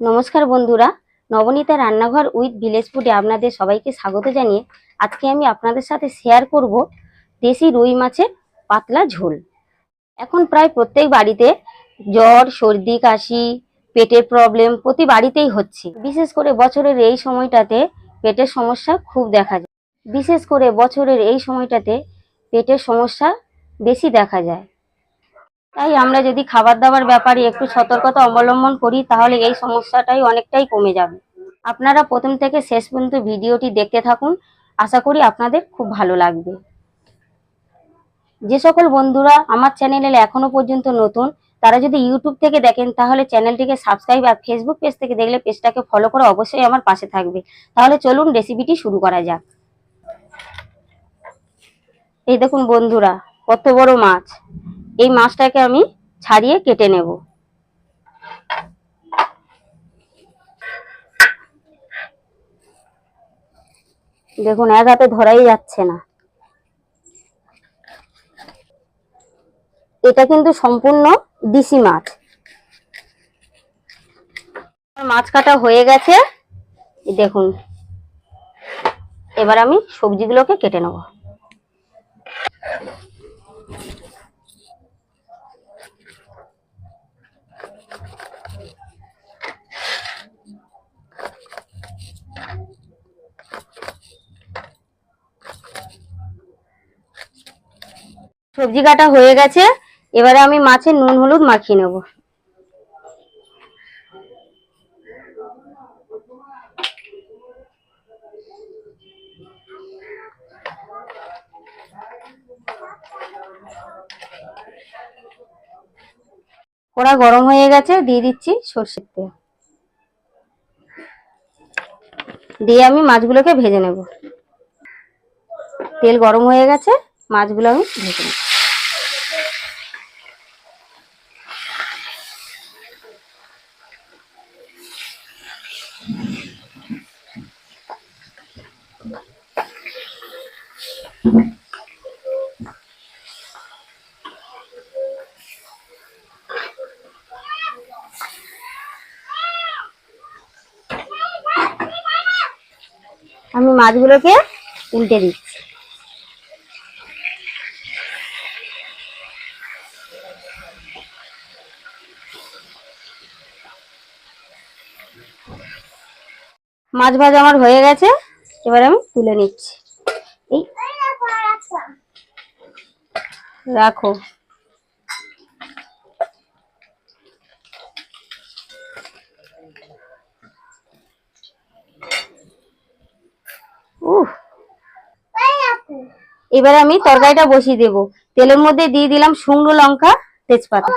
নমস্কার বন্ধুরা, নবনীতা রান্নাঘর উইথ ভিলেজ ফুডে আপনাদের সবাইকে স্বাগত জানিয়ে আজকে আমি আপনাদের সাথে শেয়ার করব দেশি রুই মাছের পাতলা ঝোল। এখন প্রায় প্রত্যেক বাড়িতে জ্বর, সর্দি, কাশি, পেটের প্রবলেম প্রতি বাড়িতেই হচ্ছে। বিশেষ করে বছরের এই সময়টাতে পেটের সমস্যা খুব দেখা যায়। পেটের সমস্যা বেশি দেখা যায়। তাই আমরা যদি খাবার দাবার ব্যাপারে একটু সতর্কতা অবলম্বন করি তাহলে এই সমস্যাটাই অনেকটাই কমে যাবে। আপনারা প্রথম থেকে শেষ পর্যন্ত ভিডিওটি দেখতে থাকুন, আশা করি আপনাদের খুব ভালো লাগবে। যে সকল বন্ধুরা আমার চ্যানেলে এখনো পর্যন্ত নতুন, তারা যদি ইউটিউব থেকে দেখেন তাহলে চ্যানেলটিকে সাবস্ক্রাইব, আর ফেসবুক পেজ থেকে দেখলে পেজটাকে ফলো করে অবশ্যই আমার পাশে থাকবে। তাহলে চলুন রেসিপিটি শুরু করা যাক। এই দেখুন বন্ধুরা, কত বড় মাছ। এই মাছটাকে আমি ছাড়িয়ে কেটে নেব। দেখুন এক হাতে ধরাই যাচ্ছে না। এটা কিন্তু সম্পূর্ণ দেশি মাছ। মাছ কাটা হয়ে গেছে, দেখুন। এবার আমি সবজিগুলোকে কেটে নেব। সবজি কাটা হয়ে গেছে, এবারে আমি মাছের নুন হলুদ মাখিয়ে নেব। কড়া গরম হয়ে গেছে, দিয়ে দিচ্ছি সরষের তেল। দিয়ে আমি মাছগুলোকে ভেজে নেব। তেল গরম হয়ে গেছে, মাছগুলো আমি ভেজে নেব। আমি মাছগুলোকে উল্টে দিচ্ছি। মাছ ভাজা আমার হয়ে গেছে, এবার আমি তুলে নিচ্ছি। এই রাখো। এবারে আমি তরকারিটা বসিয়ে দেব। তেলের মধ্যে দিয়ে দিলাম শুকনো লঙ্কা, তেজপাতা।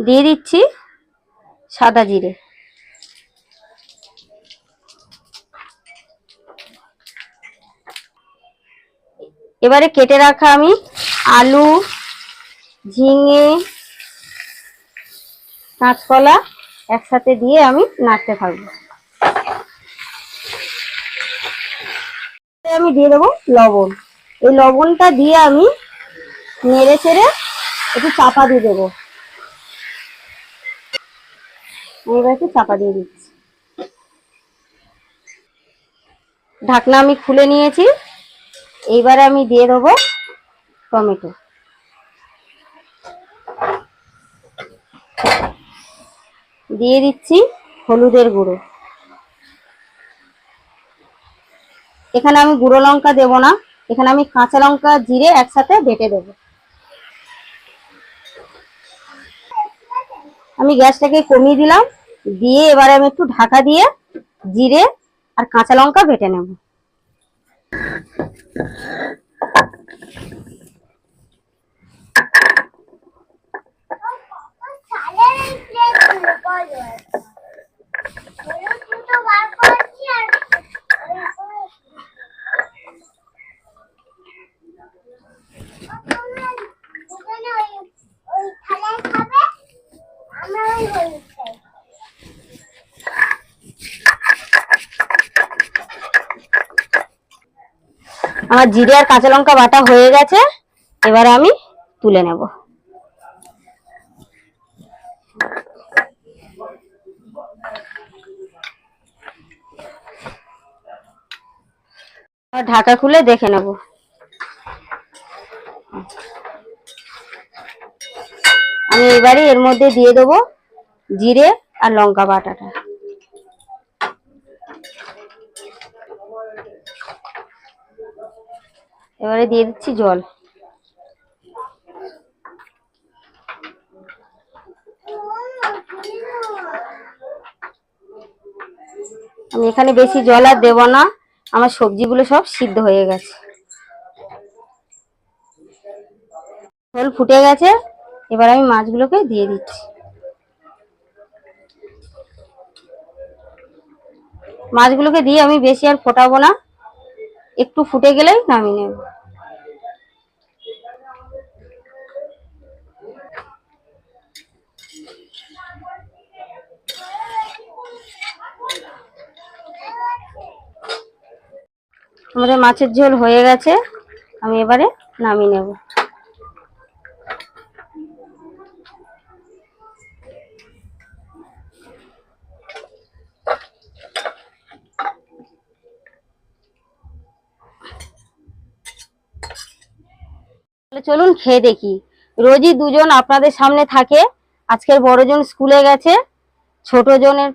দিয়ে দিচ্ছি সাদা জিরে। এবারে কেটে রাখা আমি আলু, ঝিঙে, কাঁচকলা একসাথে দিয়ে আমি নাড়তে থাকবো। আমি দিয়ে দেবো লবণ। এই লবণটা দিয়ে আমি নেড়ে চেড়ে একটু চাপা দিয়ে দেবো। এবার একটু চাপা দিয়ে দিচ্ছি। ঢাকনা আমি খুলে নিয়েছি। এইবারে আমি দিয়ে দেবো টমেটো। দিয়ে দিচ্ছি হলুদের গুঁড়ো। এখানে আমি গুঁড়ো লঙ্কা দেব না, এখানে আমি কাঁচা লঙ্কা জিরে একসাথে বেটে দেব। আমি গ্যাসটাকে কমিয়ে দিলাম, দিয়ে এবারে আমি একটু ঢাকা দিয়ে জিরে আর কাঁচা লঙ্কা বেটে নেব। আমার জিরে আর কাঁচা লঙ্কা বাটা হয়ে গেছে, এবারে আমি তুলে নেব। আর ঢাকা খুলে দেখে নেব। আমি এবারে এর মধ্যে দিয়ে দেবো জিরে আর লঙ্কা বাটাটা। এবারে দিয়ে দিচ্ছি জল। আমি এখানে বেশি জল আর দেবো না, আমার সবজিগুলো সব সিদ্ধ হয়ে গেছে। ঝোল ফুটে গেছে, এবার আমি মাছগুলোকে দিয়ে দিচ্ছি। মাছগুলোকে দিয়ে আমি বেশি আর ফোটাবো না, একটু ফুটে গেলেই নামিয়ে নেব। আমাদের মাছের ঝোল হয়ে গেছে, আমি এবারে নামিয়ে নেব। চলুন খেয়ে দেখি। রোজই দুজন আপনাদের সামনে থাকে, আজকের বড়জন স্কুলে গেছে, ছোট জনের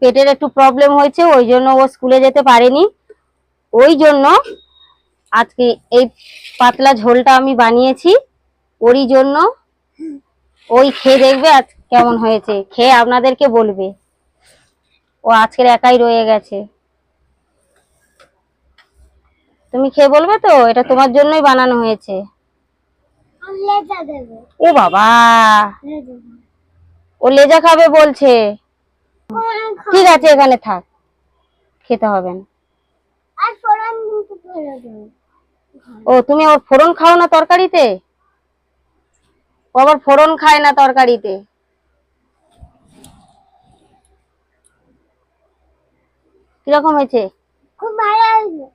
পেটের একটু প্রবলেম হয়েছে, ওই জন্য ও স্কুলে যেতে পারেনি। ওই জন্য আজকে এই পাতলা ঝোলটা আমি বানিয়েছি ওরই জন্য। ওই খেয়ে দেখবে আজ কেমন হয়েছে, খেয়ে আপনাদেরকে বলবে। ও আজকের একাই রয়ে গেছে। তুমি খেয়ে বলবে তো এটা তোমার জন্যই বানানো হয়েছে। ও বাবা, ও লেজা খাবে বলছে। ঠিক আছে এখানে থাক, খেতে হবে না। ও তুমি ওর ফোড়ন খাও না তরকারিতে? ও আবার ফোড়ন খায় না তরকারিতে। কিরকম হয়েছে? খুব ভালো হয়েছে।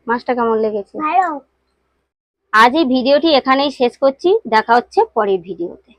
মাছটা কেমন লেগেছে? ভালো। আজ এই ভিডিওটি এখানেই শেষ করছি, দেখা হচ্ছে পরের ভিডিওতে।